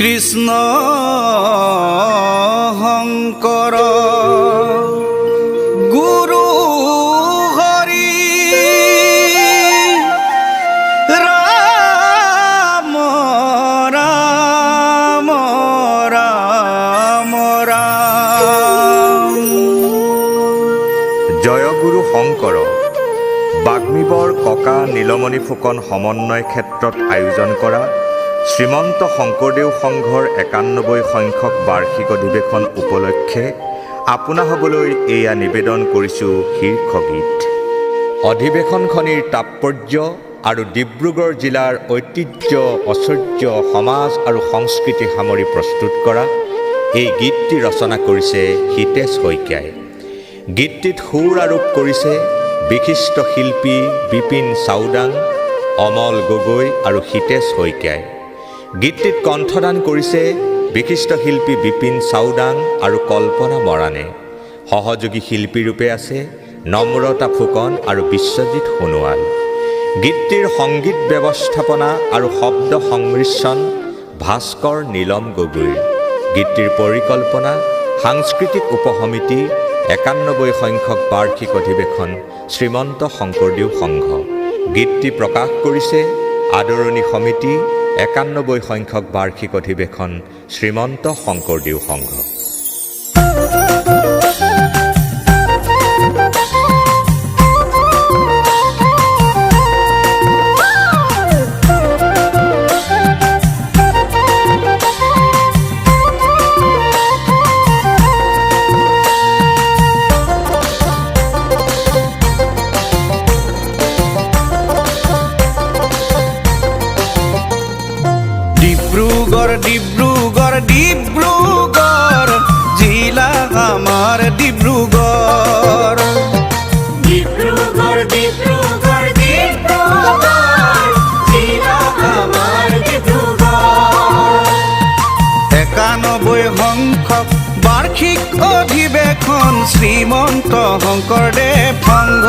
কৃষ্ণ শংকৰ গুৰু হৰি ৰাম ৰাম ৰাম ৰাম। জয় গুৰু শংকৰ বাগ্মীবৰ ককা নীলমণি ফুকন সমন্বয় ক্ষেত্ৰত আয়োজন কৰা শ্ৰীমন্ত শংকৰদেৱ সংঘৰ ৯১ সংখ্যক বাৰ্ষিক অধিৱেশন উপলক্ষে আপোনাসবলৈ এয়া নিবেদন কৰিছোঁ শীৰ্ষগীত। অধিৱেশনখনিৰ তাৎপৰ্য আৰু ডিব্ৰুগড় জিলাৰ ঐতিহ্য ঐশ্বৰ্য সমাজ আৰু সংস্কৃতি সামৰি প্ৰস্তুত কৰা এই গীতটি ৰচনা কৰিছে হিতেশ শইকীয়াই। গীতটিত সুৰ আৰোপ কৰিছে বিশিষ্ট শিল্পী বিপিন চাওডাং, অমল গগৈ আৰু হিতেশ শইকীয়াই। গীতটিত কণ্ঠদান কৰিছে বিশিষ্ট শিল্পী বিপিন চাওডাং আৰু কল্পনা মৰাণে। সহযোগী শিল্পীৰূপে আছে নম্ৰতা ফুকন আৰু বিশ্বজিৎ সোণোৱাল। গীতটিৰ সংগীত ব্যৱস্থাপনা আৰু শব্দ সংমিশ্ৰণ ভাস্কৰ নীলম গগৈৰ। গীতটিৰ পৰিকল্পনা সাংস্কৃতিক উপসমিতি ৯১ সংখ্যক বাৰ্ষিক অধিৱেশন শ্ৰীমন্ত শংকৰদেৱ সংঘ। গীতটি প্ৰকাশ কৰিছে আদৰণি সমিতি ৯১ সংখ্যক বাৰ্ষিক অধিৱেশন শ্ৰীমন্ত শংকৰদেৱ সংঘ। ডিব্ৰুগড় ডিব্ৰুগড় জিলা আমাৰ ডিব্ৰুগড়। ডিব্ৰুগড় ডিব্ৰুগড় ডিব্ৰুগড় জিলা আমাৰ ডিব্ৰুগড়। ৯১ সংখ্যক বাৰ্ষিক অধিৱেশন শ্ৰীমন্ত শংকৰদেৱ সংঘ।